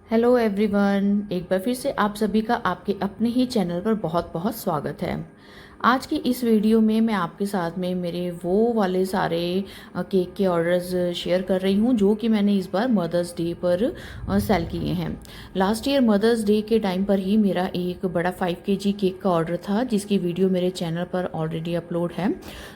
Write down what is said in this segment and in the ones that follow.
Hello everyone, एक बार फिर से आप सभी का आपके अपने ही चैनल पर बहुत बहुत स्वागत है। आज की इस वीडियो में मैं आपके साथ में मेरे वो वाले सारे केक के ऑर्डर्स शेयर कर रही हूँ जो कि मैंने इस बार मदर्स डे पर सेल किए हैं। लास्ट ईयर मदर्स डे के टाइम पर ही मेरा एक बड़ा 5 kg केक का ऑर्डर था जिसकी वीडियो मेरे चैनल पर ऑलरेडी अपलोड है।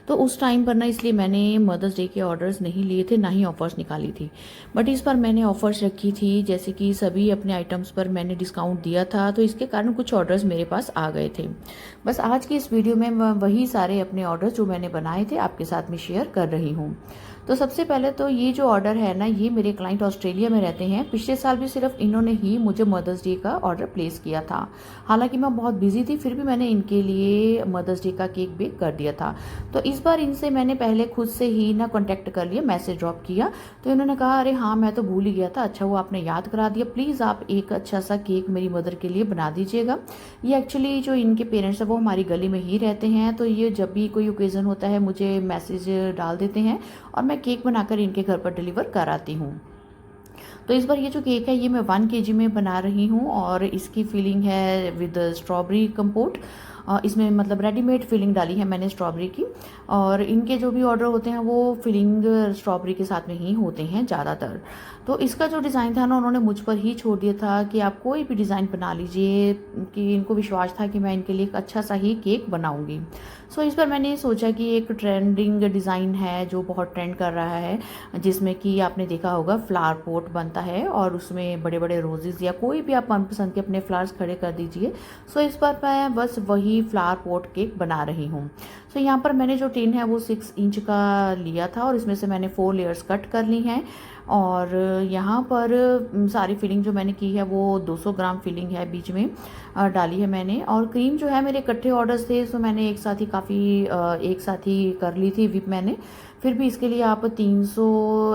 तो उस टाइम पर ना इसलिए मैंने मदर्स डे के ऑर्डर्स नहीं लिए थे, ना ही ऑफर्स निकाली थी। बट इस बार मैंने ऑफर्स रखी थी, जैसे कि सभी अपने आइटम्स पर मैंने डिस्काउंट दिया था, तो इसके कारण कुछ ऑर्डर्स मेरे पास आ गए थे। बस आज की इस वीडियो में मैं वही सारे अपने ऑर्डर्स जो मैंने बनाए थे आपके साथ में शेयर कर रही हूँ। तो सबसे पहले तो ये जो ऑर्डर है ना, ये मेरे क्लाइंट ऑस्ट्रेलिया में रहते हैं। पिछले साल भी सिर्फ इन्होंने ही मुझे मदर्स डे का ऑर्डर प्लेस किया था। हालांकि मैं बहुत बिजी थी, फिर भी मैंने इनके लिए मदर्स डे का केक बेक कर दिया था। तो इस बार इनसे मैंने पहले खुद से ही ना कॉन्टैक्ट कर लिया, मैसेज ड्रॉप किया। तो इन्होंने कहा, अरे हाँ मैं तो भूल ही गया था, अच्छा वो आपने याद करा दिया, प्लीज़ आप एक अच्छा सा केक मेरी मदर के लिए बना दीजिएगा। ये एक्चुअली जो इनके पेरेंट्स हैं वो हमारी गली में ही रहते हैं, तो ये जब भी कोई ओकेज़न होता है मुझे मैसेज डाल देते हैं और मैं केक बनाकर इनके घर पर डिलीवर कराती हूँ। तो इस बार ये जो केक है ये मैं 1 kg में बना रही हूँ और इसकी फीलिंग है विद स्ट्रॉबेरी कंपोट। इसमें मतलब रेडीमेड फिलिंग डाली है मैंने स्ट्रॉबेरी की। और इनके जो भी ऑर्डर होते हैं वो फिलिंग स्ट्रॉबेरी के साथ में ही होते हैं ज़्यादातर। तो इसका जो डिज़ाइन था ना, उन्होंने मुझ पर ही छोड़ दिया था कि आप कोई भी डिज़ाइन बना लीजिए, कि इनको विश्वास था कि मैं इनके लिए एक अच्छा सा ही केक बनाऊंगी। सो इस पर मैंने सोचा कि एक ट्रेंडिंग डिज़ाइन है जो बहुत ट्रेंड कर रहा है, जिसमें कि आपने देखा होगा फ्लावर पॉट बनता है और उसमें बड़े बड़े रोजेज़ या कोई भी आप मनपसंद के अपने फ्लावर्स खड़े कर दीजिए। सो इस बार मैं बस वही फ्लावर पॉट केक बना रही हूँ। सो यहाँ पर मैंने जो टिन है वो 6 इंच का लिया था और इसमें से मैंने 4 लेयर्स कट कर ली हैं। और यहाँ पर सारी फिलिंग जो मैंने की है वो 200 ग्राम फिलिंग है, बीच में डाली है मैंने। और क्रीम जो है, मेरे इकट्ठे ऑर्डर्स थे सो मैंने एक साथ ही काफ़ी एक साथ ही कर ली थी विप मैंने। फिर भी इसके लिए आप 300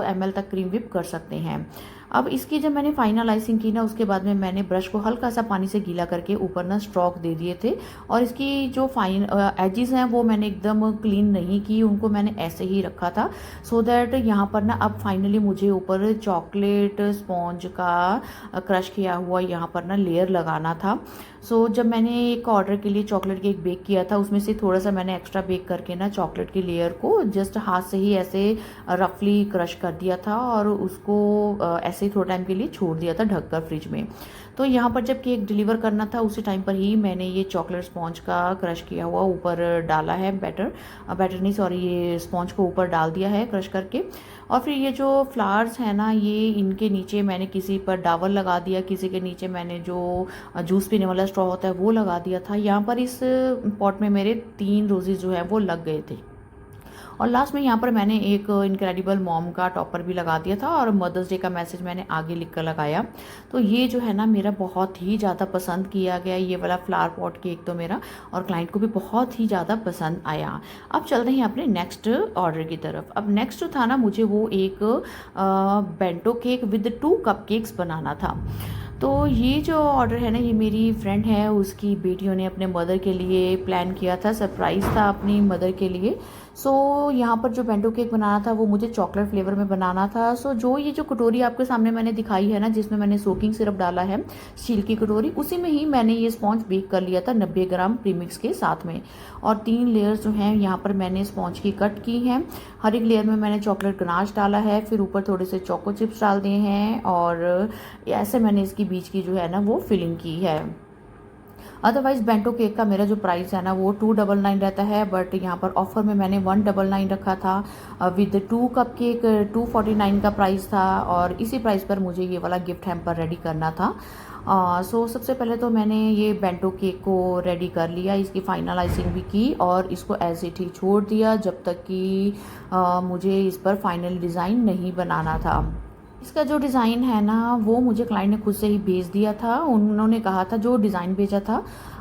ml तक क्रीम विप कर सकते हैं। अब इसकी जब मैंने फाइनल आइसिंग की ना, उसके बाद में मैंने ब्रश को हल्का सा पानी से गीला करके ऊपर ना स्ट्रोक दे दिए थे। और इसकी जो फाइन एजेस हैं वो मैंने एकदम क्लीन नहीं की, उनको मैंने ऐसे ही रखा था सो दैट यहाँ पर ना अब फाइनली मुझे ऊपर चॉकलेट स्पॉन्ज का क्रश किया हुआ यहाँ पर ना लेयर लगाना था। सो जब मैंने एक ऑर्डर के लिए चॉकलेट केक बेक किया था, उसमें से थोड़ा सा मैंने एक्स्ट्रा बेक करके ना चॉकलेट की लेयर को जस्ट हाथ से ही ऐसे रफली क्रश कर दिया था और उसको ऐसे ही थोड़ा टाइम के लिए छोड़ दिया था ढककर फ्रिज में। तो यहाँ पर जब केक डिलीवर करना था उसी टाइम पर ही मैंने ये चॉकलेट स्पॉन्ज का क्रश किया हुआ ऊपर डाला है, बैटर नहीं सॉरी, ये स्पॉन्ज को ऊपर डाल दिया है क्रश करके। और फिर ये जो फ्लावर्स हैं ना, ये इनके नीचे मैंने किसी पर डावल लगा दिया, किसी के नीचे मैंने जो जूस पीने वाला स्ट्रॉ होता है वो लगा दिया था। यहाँ पर इस पॉट में मेरे 3 रोजेज जो है वो लग गए थे। और लास्ट में यहाँ पर मैंने एक इनक्रेडिबल मॉम का टॉपर भी लगा दिया था और मदर्स डे का मैसेज मैंने आगे लिख कर लगाया। तो ये जो है ना मेरा बहुत ही ज़्यादा पसंद किया गया ये वाला फ्लावर पॉट केक, तो मेरा और क्लाइंट को भी बहुत ही ज़्यादा पसंद आया। अब चलते हैं अपने नेक्स्ट ऑर्डर की तरफ। अब नेक्स्ट जो था ना, मुझे वो एक bento cake with 2 cup cakes बनाना था। तो ये जो ऑर्डर है ना, ये मेरी फ्रेंड है, उसकी बेटियों ने अपने मदर के लिए प्लान किया था, सरप्राइज़ था अपनी मदर के लिए। सो यहाँ पर जो बेंटो केक बनाना था वो मुझे चॉकलेट फ्लेवर में बनाना था। सो जो ये जो कटोरी आपके सामने मैंने दिखाई है ना, जिसमें मैंने सोकिंग सिरप डाला है, स्टील की कटोरी, उसी में ही मैंने ये स्पॉन्ज बेक कर लिया था 90 ग्राम प्रीमिक्स के साथ में। और 3 लेयर्स जो हैं यहाँ पर मैंने स्पॉन्ज की कट की हैं। हर एक लेयर में मैंने चॉकलेट गनाश डाला है, फिर ऊपर थोड़े से चोको चिप्स डाल दिए हैं और ऐसे मैंने इसकी बीच की जो है ना वो फिलिंग की है। अदरवाइज बेंटो केक का मेरा जो प्राइस है ना वो 299 रहता है, बट यहाँ पर ऑफर में मैंने 199 रखा था। विद 2 कप केक 249 का प्राइस था और इसी प्राइस पर मुझे ये वाला गिफ्ट हैम्पर रेडी करना था। सो सबसे पहले तो मैंने ये बेंटो केक को रेडी कर लिया, इसकी फाइनल आइसिंग भी की और इसको ऐसे ही छोड़ दिया जब तक कि मुझे इस पर फाइनल डिज़ाइन नहीं बनाना था। इसका जो डिज़ाइन है ना वो मुझे क्लाइंट ने खुद से ही भेज दिया था। उन्होंने कहा था, जो डिज़ाइन भेजा था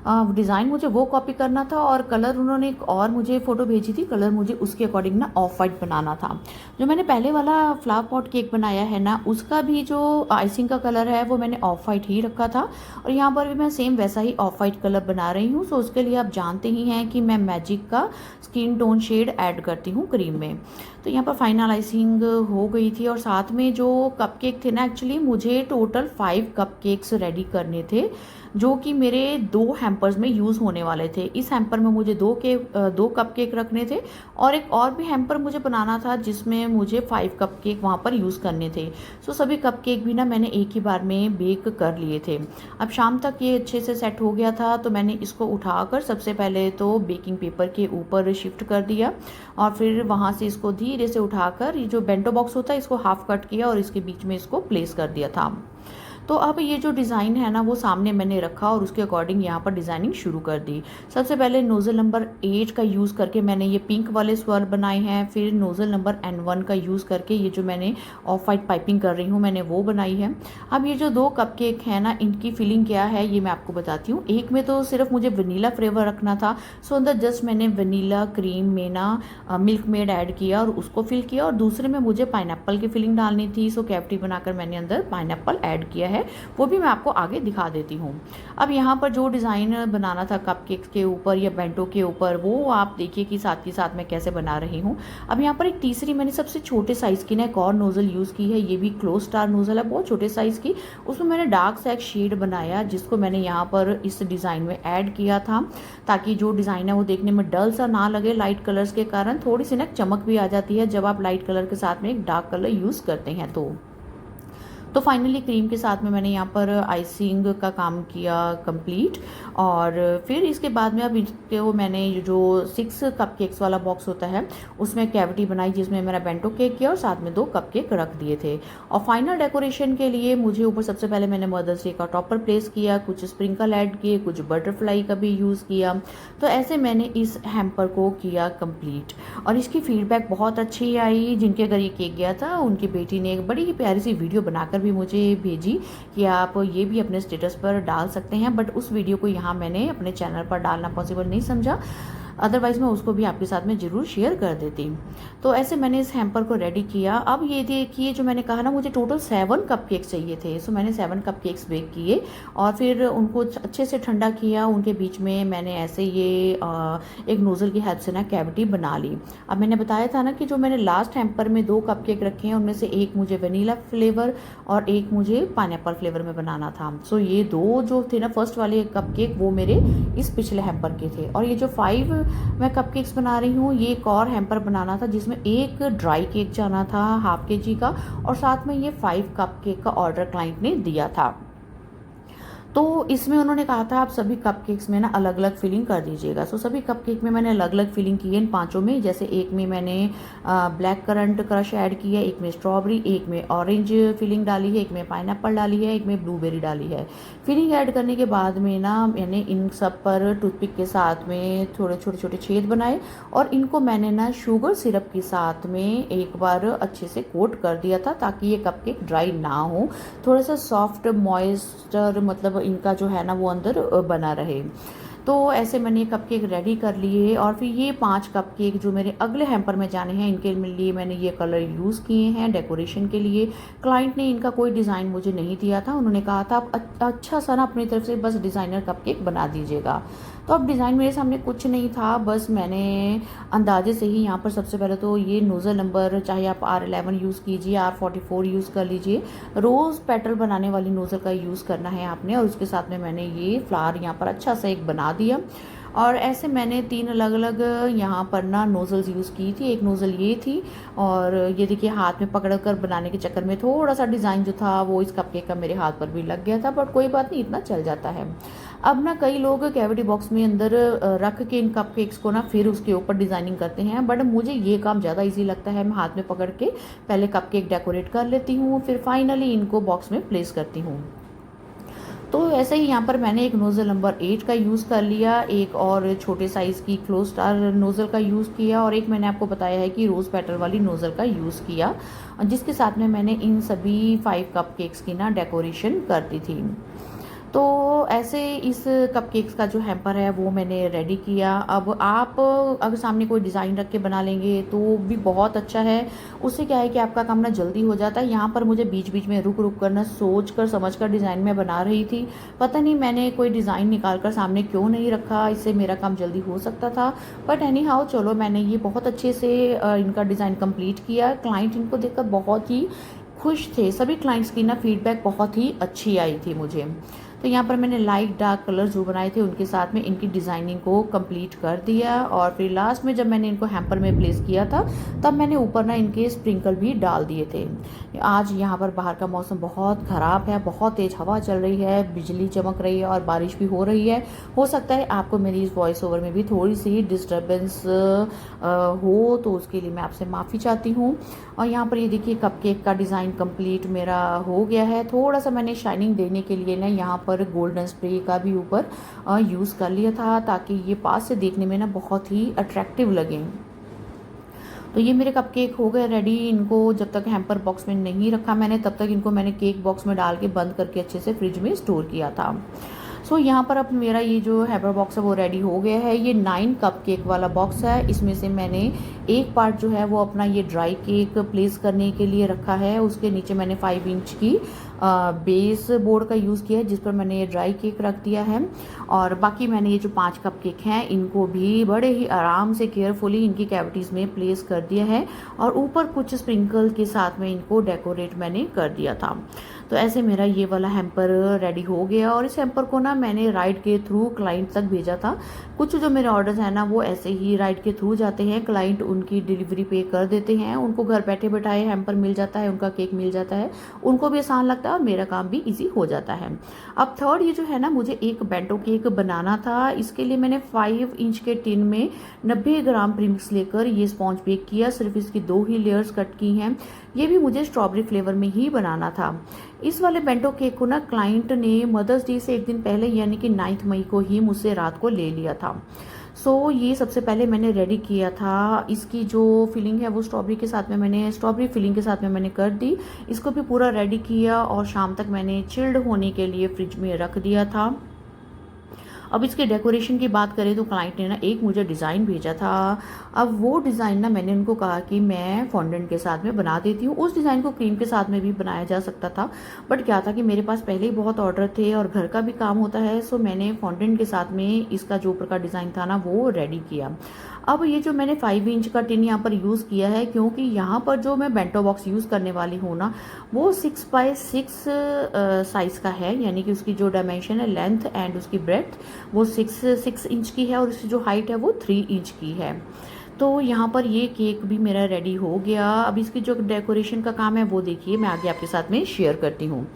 डिज़ाइन मुझे वो कॉपी करना था और कलर उन्होंने एक और मुझे फ़ोटो भेजी थी, कलर मुझे उसके अकॉर्डिंग ना ऑफ वाइट बनाना था। जो मैंने पहले वाला फ्लावर पॉट केक बनाया है ना, उसका भी जो आइसिंग का कलर है वो मैंने ऑफ वाइट ही रखा था और यहाँ पर भी मैं सेम वैसा ही ऑफ वाइट कलर बना रही हूँ। सो उसके लिए आप जानते ही हैं कि मैं मैजिक का स्किन टोन शेड ऐड करती हूँ क्रीम में। तो यहाँ पर फाइनल आइसिंग हो गई थी और साथ में जो कपकेक थे ना, एक्चुअली मुझे टोटल 5 कपकेक्स रेडी करने थे जो कि मेरे 2 हैम्पर्स में यूज़ होने वाले थे। इस हैम्पर में मुझे 2 कपकेक रखने थे और एक और भी हैम्पर मुझे बनाना था जिसमें मुझे 5 कपकेक वहाँ पर यूज़ करने थे। सो सभी कपकेक भी ना मैंने एक ही बार में बेक कर लिए थे। अब शाम तक ये अच्छे से सेट हो गया था तो मैंने इसको उठाकर सबसे पहले तो बेकिंग पेपर के ऊपर शिफ्ट कर दिया और फिर वहाँ से इसको धीरे से उठाकर ये जो बेंटो बॉक्स होता है इसको हाफ कट किया और इसके बीच में इसको प्लेस कर दिया था। तो अब ये जो डिज़ाइन है ना वो सामने मैंने रखा और उसके अकॉर्डिंग यहाँ पर डिज़ाइनिंग शुरू कर दी। सबसे पहले नोज़ल नंबर 8 का यूज़ करके मैंने ये पिंक वाले स्वर्ल बनाए हैं। फिर नोज़ल नंबर N1 का यूज़ करके ये जो मैंने ऑफ वाइट पाइपिंग कर रही हूँ मैंने वो बनाई है। अब ये जो 2 कपकेक हैं ना, इनकी फिलिंग क्या है ये मैं आपको बताती हूँ। एक में तो सिर्फ मुझे वनीला फ्लेवर रखना था, सो अंदर जस्ट मैंने वनीला क्रीम में ना मिल्क मेड ऐड किया और उसको फिल किया और दूसरे में मुझे पाइनएप्पल की फिलिंग डालनी थी। सो कैविटी बनाकर मैंने अंदर पाइनएप्पल ऐड किया है, वो भी मैं आपको आगे दिखा देती हूँ। अब यहाँ पर जो डिज़ाइन बनाना था कपकेक्स के ऊपर या बेंटो के ऊपर वो आप देखिए कि साथ ही साथ मैं कैसे बना रही हूँ। अब यहाँ पर एक तीसरी मैंने सबसे छोटे साइज़ की ना एक और नोज़ल यूज़ की है। ये भी क्लोज स्टार नोज़ल है, बहुत छोटे साइज़ की। उसमें मैंने डार्क सा एक शेड बनाया जिसको मैंने यहाँ पर इस डिज़ाइन में ऐड किया था ताकि जो डिज़ाइन है वो देखने में डल सा ना लगे। लाइट कलर्स के कारण थोड़ी सी ना चमक भी आ जाती है जब आप लाइट कलर के साथ में एक डार्क कलर यूज़ करते हैं। तो फाइनली क्रीम के साथ में मैंने यहाँ पर आइसिंग का काम किया कंप्लीट और फिर इसके बाद में अब इसको मैंने जो 6 कपकेक्स वाला बॉक्स होता है उसमें कैविटी बनाई जिसमें मेरा बेंटो केक किया और साथ में 2 कपकेक रख दिए थे। और फाइनल डेकोरेशन के लिए मुझे ऊपर सबसे पहले मैंने मदर्स डे का टॉपर प्लेस किया, कुछ स्प्रिंकल ऐड किए, कुछ बटरफ्लाई का भी यूज़ किया। तो ऐसे मैंने इस हैम्पर को किया कंप्लीट और इसकी फीडबैक बहुत अच्छी आई। जिनके घर ये केक गया था उनकी बेटी ने एक बड़ी ही प्यारी सी वीडियो बनाकर भी मुझे भेजी कि आप ये भी अपने स्टेटस पर डाल सकते हैं, बट उस वीडियो को यहाँ मैंने अपने चैनल पर डालना पॉसिबल नहीं समझा, अदरवाइज़ मैं उसको भी आपके साथ में ज़रूर शेयर कर देती। तो ऐसे मैंने इस हैम्पर को रेडी किया। अब ये देखिए जो मैंने कहा ना मुझे टोटल 7 कपकेक्स चाहिए थे, सो मैंने 7 कपकेक्स बेक किए और फिर उनको अच्छे से ठंडा किया। उनके बीच में मैंने ऐसे ये एक नोज़ल की हेल्प से ना कैविटी बना ली। अब मैंने बताया था ना कि जो मैंने लास्ट हैम्पर में 2 कपकेक रखे हैं उनमें से एक मुझे वनीला फ्लेवर और एक मुझे पाइनएप्पल फ्लेवर में बनाना था। सो ये 2 जो थे ना फर्स्ट वाले कपकेक वो मेरे इस पिछले हैम्पर के थे और ये जो 5 मैं कपकेक्स बना रही हूँ ये एक और हैम्पर बनाना था जिसमें एक ड्राई केक जाना था ½ kg का और साथ में ये 5 कपकेक का ऑर्डर क्लाइंट ने दिया था। तो इसमें उन्होंने कहा था आप सभी कपकेक्स में ना अलग अलग फिलिंग कर दीजिएगा। सो सभी कपकेक में मैंने अलग अलग फिलिंग की है इन 5 में। जैसे एक में मैंने ब्लैक करंट क्रश ऐड किया, एक में स्ट्रॉबेरी, एक में ऑरेंज फिलिंग डाली है, एक में पाइनएप्पल डाली है, एक में ब्लूबेरी डाली है। फिलिंग ऐड करने के बाद में ना मैंने इन सब पर टूथपिक के साथ में थोड़े छोटे छोटे छेद बनाए और इनको मैंने ना शुगर सिरप के साथ में एक बार अच्छे से कोट कर दिया था ताकि ये कपकेक ड्राई ना हो, थोड़ा सा सॉफ्ट मॉइस्चर मतलब इनका जो है ना वो अंदर बना रहे। तो ऐसे मैंने ये कपकेक रेडी कर लिए और फिर ये 5 कपकेक जो मेरे अगले हैम्पर में जाने हैं इनके लिए मैंने ये कलर यूज़ किए हैं डेकोरेशन के लिए। क्लाइंट ने इनका कोई डिज़ाइन मुझे नहीं दिया था, उन्होंने कहा था आप अच्छा सा ना अपनी तरफ से बस डिज़ाइनर कपकेक बना दीजिएगा। तो अब डिज़ाइन मेरे सामने कुछ नहीं था, बस मैंने अंदाजे से ही यहाँ पर सबसे पहले तो ये नोज़ल नंबर चाहे आप R11 यूज़ कीजिए, R44 यूज़ कर लीजिए, रोज़ पेटल बनाने वाली नोज़ल का यूज़ करना है आपने। और उसके साथ में मैंने ये फ्लावर यहाँ पर अच्छा सा एक बना दिया और ऐसे मैंने 3 अलग अलग यहाँ पर ना नोज़ल्स यूज़ की थी। एक नोज़ल ये थी और ये देखिए हाथ में पकड़ कर बनाने के चक्कर में थोड़ा सा डिज़ाइन जो था वो इस कपकेक का मेरे हाथ पर भी लग गया था, बट कोई बात नहीं, इतना चल जाता है। अब ना कई लोग कैविटी बॉक्स में अंदर रख के इन कपकेक्स को ना फिर उसके ऊपर डिज़ाइनिंग करते हैं, बट मुझे ये काम ज़्यादा ईजी लगता है। मैं हाथ में पकड़ के पहले कपकेक डेकोरेट कर लेती हूँ, फिर फाइनली इनको बॉक्स में प्लेस करती हूँ। तो ऐसे ही यहाँ पर मैंने एक नोज़ल नंबर 8 का यूज़ कर लिया, एक और छोटे साइज़ की क्लोज स्टार नोज़ल का यूज़ किया और एक मैंने आपको बताया है कि रोज़ पेटल वाली नोज़ल का यूज़ किया, जिसके साथ में मैंने इन सभी 5 कपकेक्स की ना डेकोरेशन कर दी थी। तो ऐसे इस कपकेक्स का जो हैम्पर है वो मैंने रेडी किया। अब आप अगर सामने कोई डिज़ाइन रख के बना लेंगे तो भी बहुत अच्छा है। उससे क्या है कि आपका काम ना जल्दी हो जाता है। यहाँ पर मुझे बीच बीच में रुक रुक कर ना सोच कर समझ कर डिज़ाइन में बना रही थी। पता नहीं मैंने कोई डिज़ाइन निकाल कर सामने क्यों नहीं रखा, इससे मेरा काम जल्दी हो सकता था। बट एनी हाउ चलो, मैंने ये बहुत अच्छे से इनका डिज़ाइन कंप्लीट किया। क्लाइंट इनको देखकर बहुत ही खुश थे। सभी क्लाइंट्स की ना फीडबैक बहुत ही अच्छी आई थी मुझे। तो यहाँ पर मैंने लाइट डार्क कलर जो बनाए थे उनके साथ में इनकी डिज़ाइनिंग को कंप्लीट कर दिया। और फिर लास्ट में जब मैंने इनको हैम्पर में प्लेस किया था तब मैंने ऊपर ना इनके स्प्रिंकल भी डाल दिए थे। आज यहाँ पर बाहर का मौसम बहुत ख़राब है, बहुत तेज़ हवा चल रही है, बिजली चमक रही है और बारिश भी हो रही है। हो सकता है आपको मेरी इस वॉइस ओवर में भी थोड़ी सी डिस्टर्बेंस हो, तो उसके लिए मैं आपसे माफ़ी चाहती हूँ। और यहाँ पर ये देखिए कपकेक का डिज़ाइन कंप्लीट मेरा हो गया है। थोड़ा सा मैंने शाइनिंग देने के लिए ना यहाँ पर गोल्डन स्प्रे का भी ऊपर यूज़ कर लिया था, ताकि ये पास से देखने में ना बहुत ही अट्रैक्टिव लगे। तो ये मेरे कपकेक हो गए रेडी। इनको जब तक हैम्पर बॉक्स में नहीं रखा मैंने, तब तक इनको मैंने केक बॉक्स में डाल के बंद करके अच्छे से फ्रिज में स्टोर किया था। सो यहाँ पर अब मेरा ये जो हैम्पर बॉक्स है वो रेडी हो गया है। ये 9 कप केक वाला बॉक्स है। इसमें से मैंने एक पार्ट जो है वो अपना ये ड्राई केक प्लेस करने के लिए रखा है। उसके नीचे मैंने 5 इंच की बेस बोर्ड का यूज़ किया है, जिस पर मैंने ये ड्राई केक रख दिया है। और बाकी मैंने ये जो 5 कप केक हैं इनको भी बड़े ही आराम से केयरफुली इनकी कैविटीज़ में प्लेस कर दिया है। और ऊपर कुछ स्प्रिंकल के साथ में इनको डेकोरेट मैंने कर दिया था। तो ऐसे मेरा ये वाला हैम्पर रेडी हो गया। और इस हैम्पर को ना मैंने राइड के थ्रू क्लाइंट तक भेजा था। कुछ जो मेरे ऑर्डर्स हैं ना वो ऐसे ही राइड के थ्रू जाते हैं, क्लाइंट उनकी डिलीवरी पे कर देते हैं, उनको घर बैठे बैठाए हैम्पर मिल जाता है, उनका केक मिल जाता है, उनको भी आसान लगता है और मेरा काम भी ईजी हो जाता है। अब थर्ड ये जो है ना, मुझे एक बेंटो केक बनाना था। इसके लिए मैंने 5 इंच के टिन में 90 ग्राम प्रीमिक्स लेकर ये स्पॉन्ज बेक किया। सिर्फ इसकी 2 ही लेयर्स कट की हैं। ये भी मुझे स्ट्रॉबेरी फ्लेवर में ही बनाना था। इस वाले बेंटो केक को ना क्लाइंट ने मदर्स डे से एक दिन पहले यानी कि 9 मई को ही मुझसे रात को ले लिया था। सो ये सबसे पहले मैंने रेडी किया था। इसकी जो फिलिंग है वो स्ट्रॉबेरी फिलिंग के साथ में मैंने कर दी। इसको भी पूरा रेडी किया और शाम तक मैंने चिल्ड होने के लिए फ्रिज में रख दिया था। अब इसके डेकोरेशन की बात करें तो क्लाइंट ने ना एक मुझे डिज़ाइन भेजा था। अब वो डिज़ाइन ना मैंने उनको कहा कि मैं फॉन्डेंट के साथ में बना देती हूँ। उस डिज़ाइन को क्रीम के साथ में भी बनाया जा सकता था, बट क्या था कि मेरे पास पहले ही बहुत ऑर्डर थे और घर का भी काम होता है। सो मैंने फॉन्डेंट के साथ में इसका जो ऊपर का डिज़ाइन था ना वो रेडी किया। अब ये जो मैंने 5 इंच का टिन यहाँ पर यूज़ किया है, क्योंकि यहाँ पर जो मैं बेंटो बॉक्स यूज़ करने वाली हूँ ना वो 6x6 साइज़ का है, यानी कि उसकी जो डायमेंशन है लेंथ एंड उसकी ब्रेड्थ वो 6 इंच की है और इसकी जो हाइट है वो 3 इंच की है। तो यहाँ पर ये केक भी मेरा रेडी हो गया। अब इसकी जो डेकोरेशन का काम है वो देखिए मैं आगे आपके साथ में शेयर करती हूँ।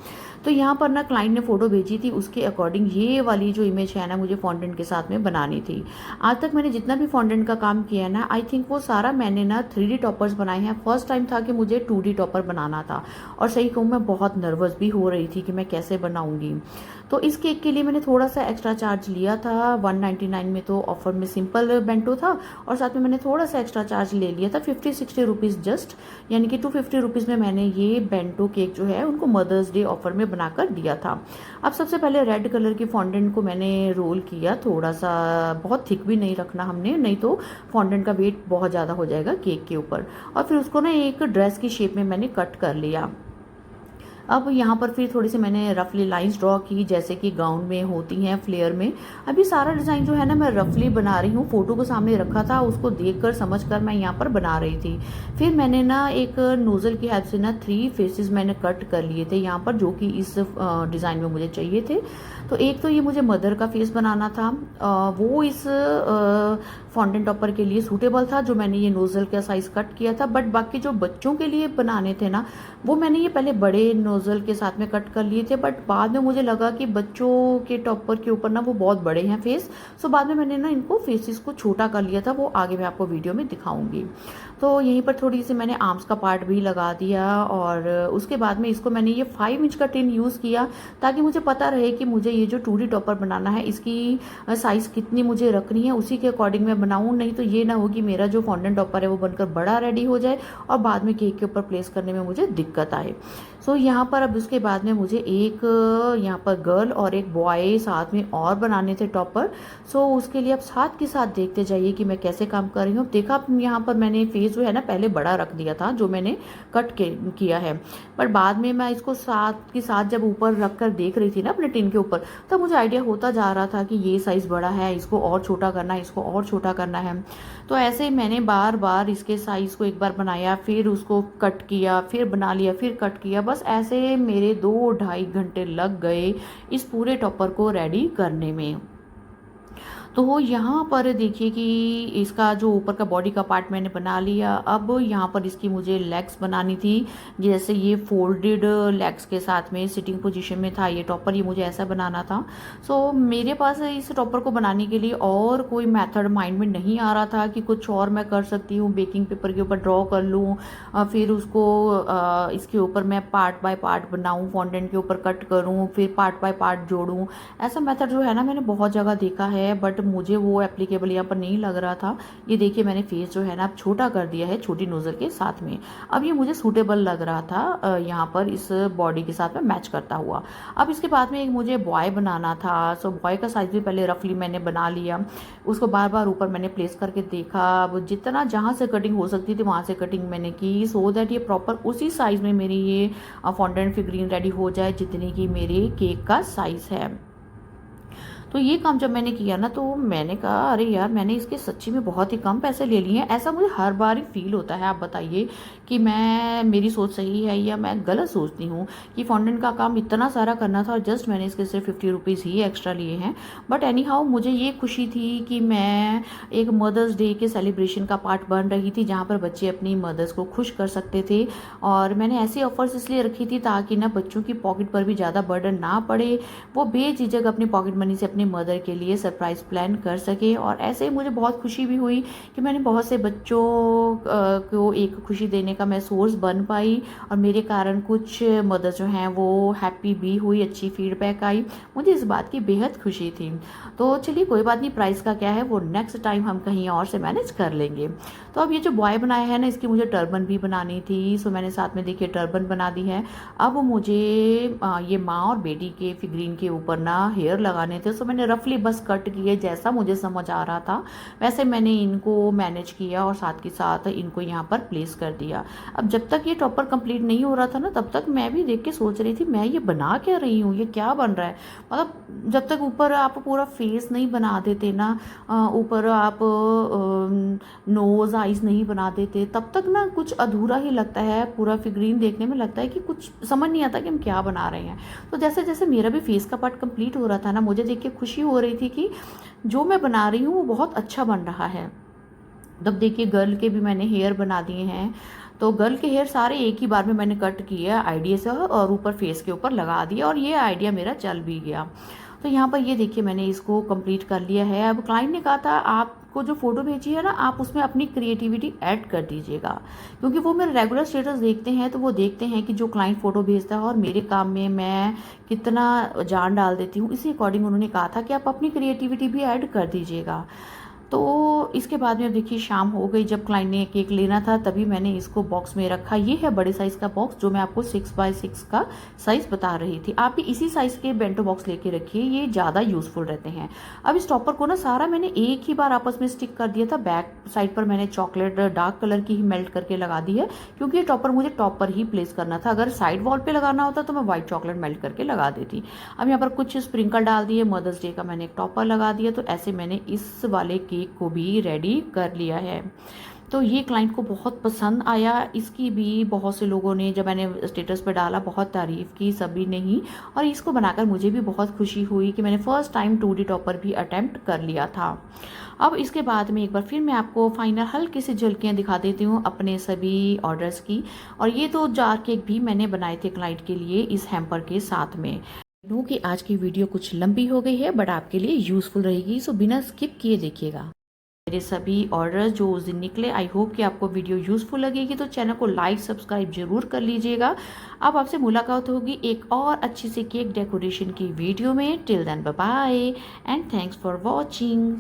तो यहाँ पर ना क्लाइंट ने फ़ोटो भेजी थी, उसके अकॉर्डिंग ये वाली जो इमेज है ना मुझे फॉन्डेंट के साथ में बनानी थी। आज तक मैंने जितना भी फॉन्डेंट का काम किया है ना, आई थिंक वो सारा मैंने ना 3D टॉपर्स बनाए हैं। फर्स्ट टाइम था कि मुझे 2D टॉपर बनाना था और सही कहूँ मैं बहुत नर्वस भी हो रही थी कि मैं कैसे बनाऊँगी। तो इस केक के लिए मैंने थोड़ा सा एक्स्ट्रा चार्ज लिया था। 199 में तो ऑफर में सिंपल बेंटो था और साथ में मैंने थोड़ा सा एक्स्ट्रा चार्ज ले लिया था 50-60 रुपीज़ जस्ट, यानी कि 250 रुपीज़ में मैंने ये बेंटो केक जो है उनको मदर्स डे ऑफर में बनाकर दिया था। अब सबसे पहले रेड कलर की फॉन्डेंट को मैंने रोल किया, थोड़ा सा, बहुत थिक भी नहीं रखना हमने, नहीं तो फॉन्डेंट का वेट बहुत ज़्यादा हो जाएगा केक के ऊपर। और फिर उसको ना एक ड्रेस की शेप में मैंने कट कर लिया। अब यहाँ पर फिर थोड़ी सी मैंने रफली लाइंस ड्रॉ की जैसे कि गाउन में होती हैं फ्लेयर में। अभी सारा डिज़ाइन जो है ना मैं रफली बना रही हूँ। फ़ोटो को सामने रखा था, उसको देखकर समझकर मैं यहाँ पर बना रही थी। फिर मैंने ना एक नोज़ल की हेल्प से ना 3 फेसेस मैंने कट कर लिए थे यहाँ पर, जो कि इस डिज़ाइन में मुझे चाहिए थे। तो एक तो ये मुझे मदर का फेस बनाना था, वो इस फॉन्डेंट टॉपर के लिए सूटेबल था जो मैंने ये नोज़ल का साइज़ कट किया था। बट बाकी जो बच्चों के लिए बनाने थे ना वो मैंने ये पहले बड़े नोज़ल के साथ में कट कर लिए थे, बट बाद में मुझे लगा कि बच्चों के टॉपर के ऊपर ना वो बहुत बड़े हैं फेस। सो बाद में मैंने ना इनको फेसेस को छोटा कर लिया था, वो आगे मैं आपको वीडियो में दिखाऊंगी। तो यहीं पर थोड़ी सी मैंने आर्म्स का पार्ट भी लगा दिया और उसके बाद में इसको मैंने ये 5 इंच का टिन यूज़ किया ताकि मुझे पता रहे कि मुझे ये जो 2D टॉपर बनाना है इसकी साइज़ कितनी मुझे रखनी है, उसी के अकॉर्डिंग मैं बनाऊँ। नहीं तो ये ना हो कि मेरा जो फॉन्डेंट टॉपर है वो बनकर बड़ा रेडी हो जाए और बाद में केक के ऊपर प्लेस करने में मुझे दिक्कत आए। सो यहाँ पर अब उसके बाद में मुझे एक यहाँ पर गर्ल और एक बॉय साथ में और बनाने थे टॉपर। सो उसके लिए अब साथ के साथ देखते जाइए कि मैं कैसे काम कर रही हूँ। देखा यहाँ पर मैंने फेस जो है ना पहले बड़ा रख दिया था जो मैंने कट के किया है, पर बाद में मैं इसको साथ के साथ जब ऊपर रख कर देख रही थी ना अपने टिन के ऊपर, तब मुझे आइडिया होता जा रहा था कि ये साइज़ बड़ा है, इसको और छोटा करना है, इसको और छोटा करना है। तो ऐसे ही मैंने बार बार इसके साइज़ को एक बार बनाया, फिर उसको कट किया, फिर बना लिया, फिर कट किया। बस ऐसे मेरे 2-2.5 घंटे लग गए इस पूरे टॉपर को रेडी करने में। तो यहाँ पर देखिए कि इसका जो ऊपर का बॉडी का पार्ट मैंने बना लिया। अब यहाँ पर इसकी मुझे लेग्स बनानी थी, जैसे ये फोल्डेड लेग्स के साथ में सिटिंग पोजीशन में था ये टॉपर, ये मुझे ऐसा बनाना था। सो मेरे पास इस टॉपर को बनाने के लिए और कोई मेथड माइंड में नहीं आ रहा था कि कुछ और मैं कर सकती हूँ। बेकिंग पेपर के ऊपर ड्रॉ कर लूँ, फिर उसको इसके ऊपर मैं पार्ट बाय पार्ट बनाऊँ, फॉन्डेंट के ऊपर कट करूँ, फिर पार्ट बाय पार्ट जोड़ूँ। ऐसा मेथड जो है ना मैंने बहुत जगह देखा है, बट मुझे वो एप्लीकेबल यहाँ पर नहीं लग रहा था। ये देखिए मैंने फेस जो है ना अब छोटा कर दिया है छोटी नोज़ल के साथ में। अब ये मुझे सूटेबल लग रहा था यहाँ पर इस बॉडी के साथ में मैच करता हुआ। अब इसके बाद में एक मुझे बॉय बनाना था। सो बॉय का साइज़ भी पहले रफली मैंने बना लिया, उसको बार बार ऊपर मैंने प्लेस करके देखा। अब जितना जहाँ से कटिंग हो सकती थी वहाँ से कटिंग मैंने की, सो दैट ये प्रॉपर उसी साइज़ में मेरी ये फॉन्डेंट फिगरीन रेडी हो जाए जितनी की मेरे केक का साइज़ है। तो ये काम जब मैंने किया ना तो मैंने कहा अरे यार मैंने इसके सच्ची में बहुत ही कम पैसे ले लिए हैं। ऐसा मुझे हर बार ही फील होता है। आप बताइए कि मेरी सोच सही है या मैं गलत सोचती हूँ कि फॉन्डेंट का काम इतना सारा करना था और जस्ट मैंने इसके सिर्फ 50 रुपीज़ ही एक्स्ट्रा लिए हैं। बट एनी हाउ मुझे ये खुशी थी कि मैं एक मदर्स डे के सेलिब्रेशन का पार्ट बन रही थी जहाँ पर बच्चे अपनी मदर्स को खुश कर सकते थे। और मैंने ऐसी ऑफर्स इसलिए रखी थी ताकि ना बच्चों की पॉकेट पर भी ज़्यादा बर्डन ना पड़े, वो बेझिझक अपनी पॉकेट मनी से अपने मदर के लिए सरप्राइज़ प्लान कर सके। और ऐसे ही मुझे बहुत खुशी भी हुई कि मैंने बहुत से बच्चों को एक खुशी देने का मैं सोर्स बन पाई और मेरे कारण कुछ मदर जो हैं वो हैप्पी भी हुई, अच्छी फीडबैक आई। मुझे इस बात की बेहद खुशी थी। तो चलिए कोई बात नहीं, प्राइस का क्या है वो नेक्स्ट टाइम हम कहीं और से मैनेज कर लेंगे। तो अब ये जो बॉय बनाया है ना इसकी मुझे टर्बन भी बनानी थी। सो मैंने साथ में देखिए टर्बन बना दी है। अब मुझे ये माँ और बेटी के फिगरीन के ऊपर ना हेयर लगाने थे। सो मैंने रफली बस कट किए, जैसा मुझे समझ आ रहा था वैसे मैंने इनको मैनेज किया और साथ के साथ इनको यहाँ पर प्लेस कर दिया। अब जब तक ये टॉपर कंप्लीट नहीं हो रहा था ना तब तक मैं भी देख के सोच रही थी मैं ये बना क्या रही हूँ, ये क्या बन रहा है। मतलब जब तक ऊपर आप पूरा फेस नहीं बना देते ना, ऊपर आप नोज़ आइज़ नहीं बना देते, तब तक ना कुछ अधूरा ही लगता है। पूरा फिगरीन देखने में लगता है कि कुछ समझ नहीं आता कि हम क्या बना रहे हैं। तो जैसे जैसे मेरा भी फेस का पार्ट कंप्लीट हो रहा था ना मुझे देख के खुशी हो रही थी कि जो मैं बना रही हूँ वो बहुत अच्छा बन रहा है। तब देखिए गर्ल के भी मैंने हेयर बना दिए हैं। तो गर्ल के हेयर सारे एक ही बार में मैंने कट किए आइडिया से और ऊपर फेस के ऊपर लगा दिया और ये आइडिया मेरा चल भी गया। तो यहाँ पर ये देखिए मैंने इसको कंप्लीट कर लिया है। अब क्लाइंट ने कहा था आपको जो फ़ोटो भेजी है ना आप उसमें अपनी क्रिएटिविटी ऐड कर दीजिएगा, क्योंकि वो मेरे रेगुलर स्टेटस देखते हैं तो वो देखते हैं कि जो क्लाइंट फ़ोटो भेजता है और मेरे काम में मैं कितना जान डाल देती हूँ, इसी अकॉर्डिंग उन्होंने कहा था कि आप अपनी क्रिएटिविटी भी ऐड कर दीजिएगा। तो इसके बाद में अब देखिए शाम हो गई, जब क्लाइंट ने केक लेना था तभी मैंने इसको बॉक्स में रखा। ये है बड़े साइज़ का बॉक्स जो मैं आपको 6x6 का साइज़ बता रही थी। आप भी इसी साइज़ के बेंटो बॉक्स लेके रखिए, ये ज़्यादा यूज़फुल रहते हैं। अब इस टॉपर को ना सारा मैंने एक ही बार आपस में स्टिक कर दिया था। बैक साइड पर मैंने चॉकलेट डार्क कलर की ही मेल्ट करके लगा दी है, क्योंकि ये टॉपर मुझे टॉप पर ही प्लेस करना था। अगर साइड वॉल पर लगाना होता तो मैं व्हाइट चॉकलेट मेल्ट करके लगा देती। अब यहाँ पर कुछ स्प्रिंकल डाल दिए, मदर्स डे का मैंने एक टॉपर लगा दिया। तो ऐसे मैंने इस वाले केक को भी रेडी कर लिया है। तो ये क्लाइंट को बहुत पसंद आया। इसकी भी बहुत से लोगों ने जब मैंने स्टेटस पे डाला बहुत तारीफ़ की, सभी ने ही। और इसको बनाकर मुझे भी बहुत खुशी हुई कि मैंने फर्स्ट टाइम 2D टॉपर भी अटेम्प्ट कर लिया था। अब इसके बाद में एक बार फिर मैं आपको फाइनल हल्की सी झलकियाँ दिखा देती हूँ अपने सभी ऑर्डर्स की। और ये तो जार केक भी मैंने बनाए थे क्लाइंट के लिए इस हैम्पर के साथ में। कि आज की वीडियो कुछ लंबी हो गई है बट आपके लिए यूज़फुल रहेगी, सो बिना स्किप किए देखिएगा। मेरे सभी ऑर्डर्स जो उस दिन निकले, आई होप कि आपको वीडियो यूज़फुल लगेगी, तो चैनल को लाइक सब्सक्राइब जरूर कर लीजिएगा। अब आपसे मुलाकात होगी एक और अच्छी सी केक डेकोरेशन की वीडियो में। Till then bye bye and thanks for watching.